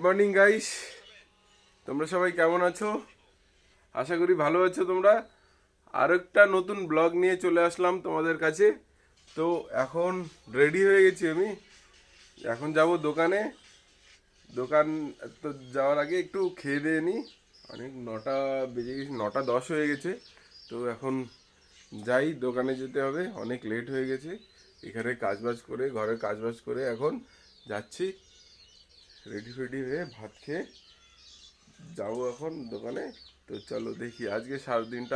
Morning guys, তোমরা সবাই কেমন আছো? আশা করি ভালো আছো তোমরা। আরেকটা নতুন ব্লগ নিয়ে চলে আসলাম তোমাদের কাছে। তো এখন রেডি হয়ে গেছি আমি, এখন যাব দোকানে। দোকান তো যাওয়ার আগে একটু খেয়ে দিয়ে নিই। অনেক 9টা বেজে গেছে, 9টা 10 হয়ে গেছে। তো এখন যাই, দোকানে যেতে হবে, অনেক লেট হয়ে গেছে। এখানে কাজবাজ করে, ঘরের কাজবাজ করে এখন যাচ্ছি। রেডি ফেডি হয়ে ভাত খেয়ে যাবো এখন দোকানে। তো চলো দেখি আজকে সারাদিনটা।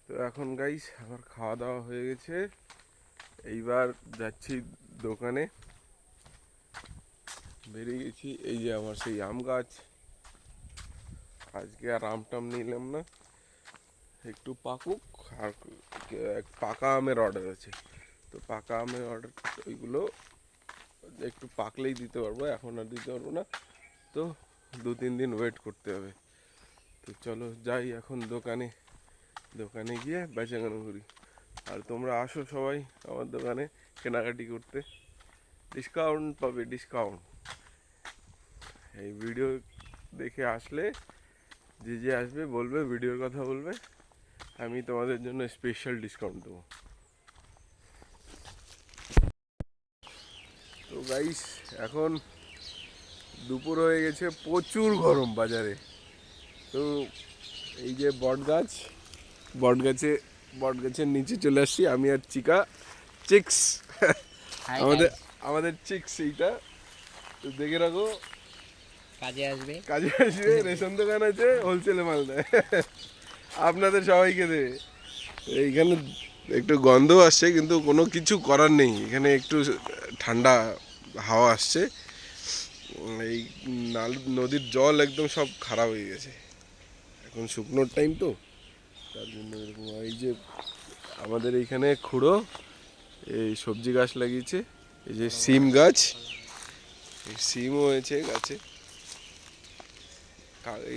তো এখন গাইস আমার খাওয়া দাওয়া হয়ে গেছে, এইবার যাচ্ছি দোকানে। বেরিয়ে গেছি, এই যে আমার সেই আম গাছ। আজকে আর আম টাম নিলাম না, একটু পাকুক। আর পাকা আমের অর্ডার আছে, তো পাকা আমের অর্ডার ওইগুলো একটু পাকলেই দিতে পারবো, এখন আর দিতে পারবো না। তো 2-3 দিন ওয়েট করতে হবে। তো চলো যাই এখন দোকানে, দোকানে গিয়ে বেচাকেনা করি। আর তোমরা আসো সবাই আমার দোকানে কেনাকাটি করতে, ডিসকাউন্ট পাবে, ডিসকাউন্ট। এই ভিডিও দেখে আসলে যে যে আসবে বলবে, ভিডিওর কথা বলবে, আমি তোমাদের জন্য স্পেশাল ডিসকাউন্ট দেবো। তো গাইস এখন দুপুর হয়ে গেছে, প্রচুর গরম বাজারে। তো এই যে বটগাছের নিচে চলে আসছি আমি আর চিক্স। আমাদের আমাদের চিক্স এইটা, তো দেখে রাখো, কাজে আসবে। রেশন দোকান আছে, হোলসেলে মাল দেয়, আপনাদের সবাইকে দেবে। এইখানে একটু গন্ধ আসছে, কিন্তু কোনো কিছু করার নেই, এখানে একটু ঠান্ডা হাওয়া আসছে। এই নদীর জল একদম সব খারাপ হয়ে গেছে, এখন শুকনোর টাইম তো, তার জন্য এরকম। এই যে আমাদের এইখানে খুঁড়ো এই সবজি গাছ লাগিয়েছে, এই যে সিম গাছ, এই সিমও হয়েছে গাছে।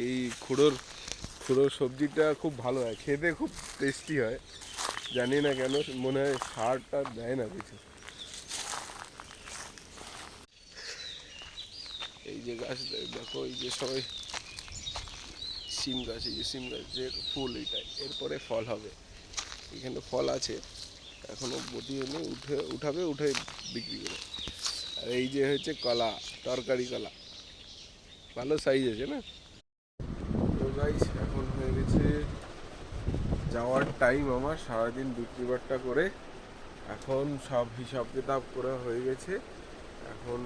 এই খুঁড়োর সবজিটা খুব ভালো হয় খেতে, খুব টেস্টি হয়। জানি না কেন, মনে হয় সার টার দেয় না কিছু। এই যে গাছ দেখো, এই যে সবাই সিম গাছ, এই যে সিম গাছের ফুল, এইটাই এরপরে ফল হবে। এখানে ফল আছে, এখনো বটি এনে উঠাবে, উঠে বিক্রি করে। আর এই যে হচ্ছে কলা, তরকারি কলা, ভালো সাইজ আছে না। তো গাইস এখন হয়ে গেছে যাওয়ার টাইম আমার। সারাদিন বিক্রি বাট্টা করে এখন সব হিসাব কিতাব করা হয়ে গেছে। এখন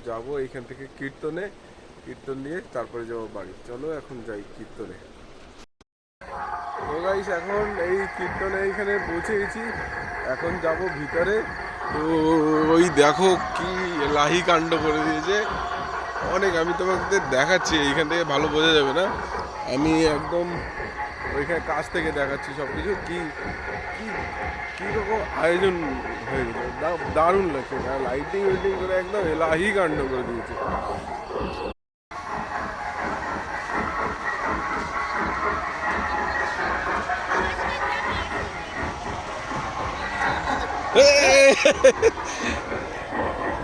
যাব এইখান থেকে কীর্তন দিয়ে তারপরে যাবো বাড়ি। চলো এখন যাই কীর্তনে। তো গাইস এখন এই কীর্তনে এইখানে পৌঁছে গেছি, এখন যাব ভিতরে। তো ওই দেখো কি লাহি কাণ্ড করে দিয়েছে অনেক। আমি তোমাদের দেখাচ্ছি, এইখান থেকে ভালো বোঝা যাবে না, আমি একদম ওইখানে কাছ থেকে দেখাচ্ছি সব কিছু। কি কি কীরকম আয়োজন হয়ে গেছে, দারুণ লাগছে। লাইটিং উইটিং করে একদম এলাহি কাণ্ড করে দিয়েছে।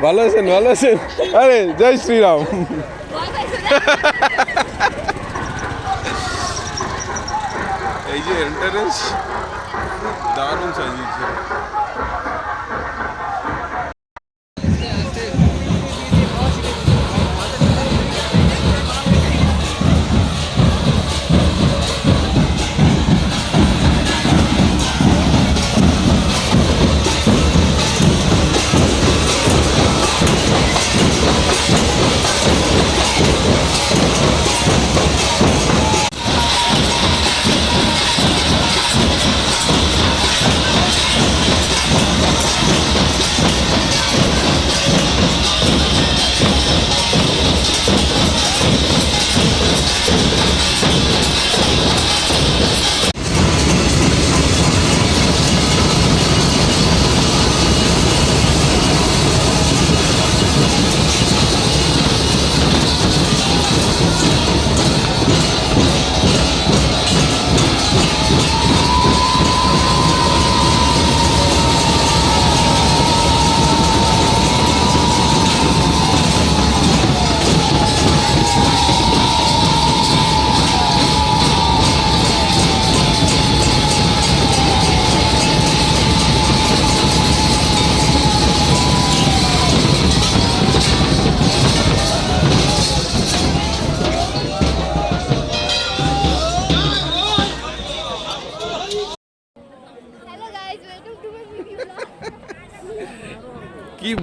ভালো আছেন, ভালো আছেন? আরে জয় শ্রীরাম। এই যে এন্ট্রান্স দারুণ সাজিয়েছে।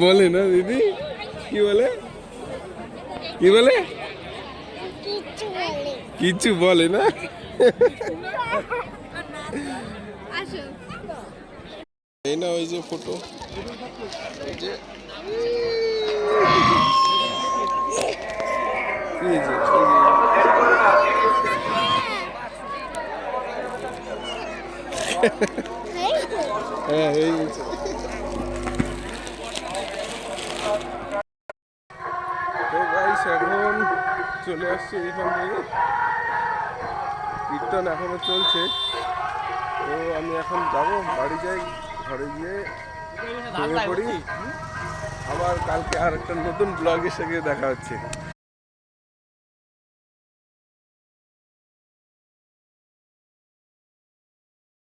বলে না দিদি, কি বলে, কি বলে, কিছু বলে না। এই না ওই যে ফটো, এই যে এই যে হ্যাঁ হয়ে গেছে। তো গাইস এখন চলে আসছে এখান থেকে, কীর্তন এখনো চলছে। তো আমি এখন যাব, বাড়ি যাই, ঘরে গিয়ে ঘুমিয়ে পড়ি। আবার কালকে আর একটা নতুন ব্লগের সঙ্গে দেখা হচ্ছে।